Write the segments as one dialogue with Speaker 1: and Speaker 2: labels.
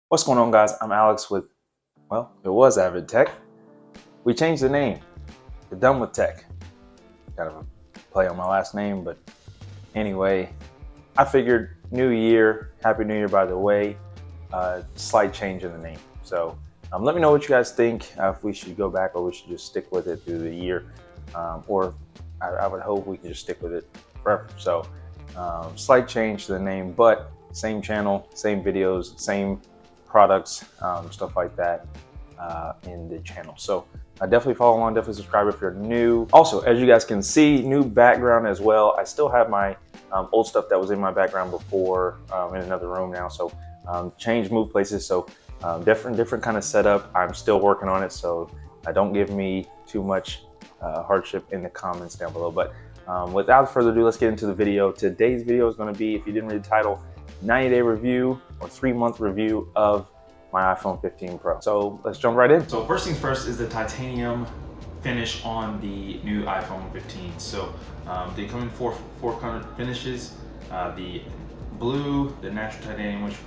Speaker 1: What's going on, guys? I'm Alex with, well, it was Avid Tech. We changed the name. We're done with tech. Kind of a play on my last name, but anyway, I figured new year, happy new year by the way, slight change in the name. So let me know what you guys think, if we should go back or we should just stick with it through the year. Or I would hope we can just stick with it forever. So slight change to the name, but same channel, same videos, same products, stuff like that in the channel. So definitely follow along, definitely subscribe if you're new. Also, as you guys can see, new background as well. I still have my old stuff that was in my background before in another room now. So change, move places. So different kind of setup. I'm still working on it. So don't give me too much hardship in the comments down below. But without further ado, let's get into the video. Today's video is going to be, if you didn't read the title, 90-day review or 3-month review of my iPhone 15 Pro. So let's jump right in.
Speaker 2: So first things first is the titanium finish on the new iPhone 15. So they come in four color finishes. The blue, the natural titanium, which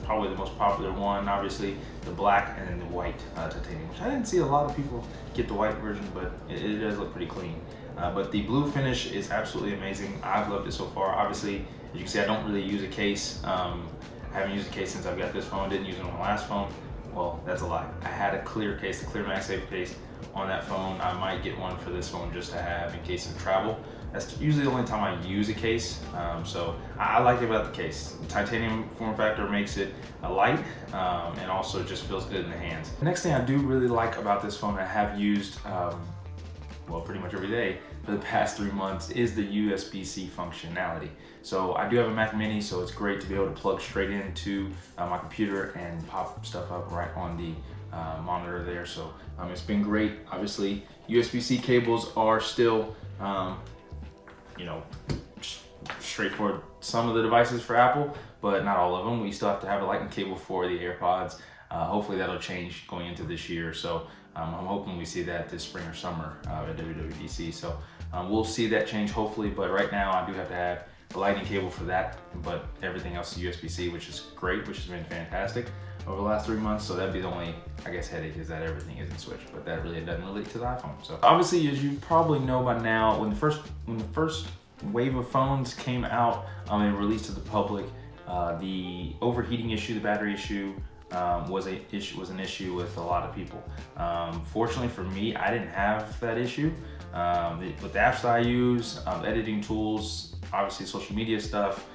Speaker 2: probably the most popular one, obviously, the black, and then the white titanium, which I didn't see a lot of people get the white version, but it does look pretty clean. But the blue finish is absolutely amazing. I've loved it so far. Obviously, as you can see, I don't really use a case. I haven't used a case since I've got this phone. Didn't use it on my last phone. Well, that's a lie. I had a clear case, a clear MagSafe case on that phone. I might get one for this phone just to have in case of travel. That's usually the only time I use a case. So I like it about the case. The titanium form factor makes it light and also just feels good in the hands. The next thing I do really like about this phone, I have used well, pretty much every day for the past 3 months, is the USBC functionality. So I do have a Mac Mini, so it's great to be able to plug straight into my computer and pop stuff up right on the monitor there. So it's been great. Obviously, USB-C cables are still, you know, straightforward. Some of the devices for Apple, but not all of them. We still have to have a lightning cable for the AirPods. Hopefully that'll change going into this year. So I'm hoping we see that this spring or summer at WWDC. So we'll see that change hopefully, but right now I do have to have a lightning cable for that, but everything else is USB-C, which is great, which has been fantastic over the last 3 months. So that'd be the only, I guess, headache, is that everything isn't switched, but that really doesn't relate to the iPhone. So obviously, as you probably know by now, when the first wave of phones came out and released to the public, the overheating issue, the battery issue, was an issue with a lot of people. Fortunately for me, I didn't have that issue. With the apps that I use, editing tools, obviously social media stuff,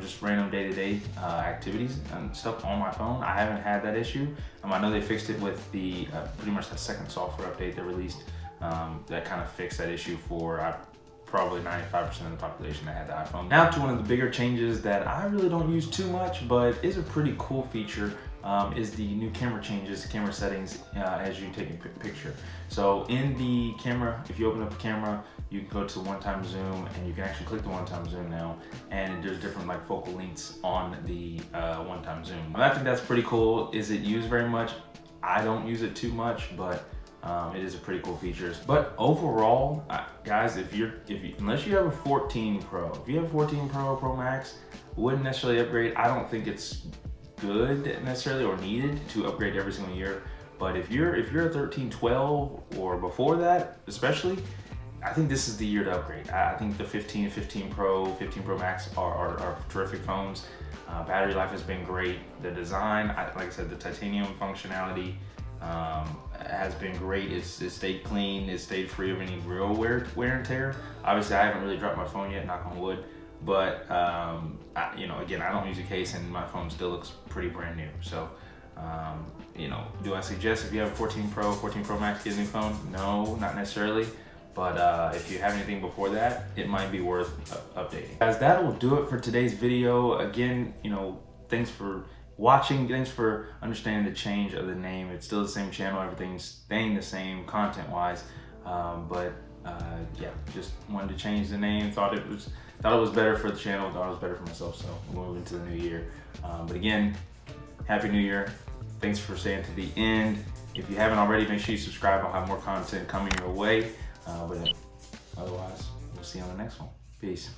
Speaker 2: just random day-to-day activities and stuff on my phone, I haven't had that issue. I know they fixed it with the pretty much the second software update they released that kind of fixed that issue for probably 95% of the population that had the iPhone. Now to one of the bigger changes that I really don't use too much, but is a pretty cool feature, is the new camera changes, camera settings as you take a picture. So in the camera, if you open up the camera, you can go to one-time zoom, and you can actually click the one-time zoom now, and there's different like focal lengths on the one-time zoom. And I think that's pretty cool. Is it used very much? I don't use it too much, but it is a pretty cool feature. But overall, guys, unless you have a 14 Pro, if you have a 14 Pro or Pro Max, wouldn't necessarily upgrade. I don't think it's good necessarily or needed to upgrade every single year. But if you're a 13, 12 or before that, especially, I think this is the year to upgrade. I think the 15 Pro, 15 Pro Max are terrific phones. Battery life has been great. The design, like I said, the titanium functionality has been great. It's stayed clean. It's stayed free of any real wear and tear. Obviously, I haven't really dropped my phone yet, knock on wood. But you know, again, I don't use a case, and my phone still looks pretty brand new. So, you know, do I suggest if you have a 14 Pro, 14 Pro Max, get a new phone? No, not necessarily. But if you have anything before that, it might be worth updating. Guys, that will do it for today's video. Again, you know, thanks for watching. Thanks for understanding the change of the name. It's still the same channel. Everything's staying the same content-wise. Yeah, just wanted to change the name. Thought it was better for the channel. Thought it was better for myself. So we're moving into the new year. But again, Happy New Year. Thanks for staying to the end. If you haven't already, make sure you subscribe. I'll have more content coming your way. But otherwise, we'll see you on the next one. Peace.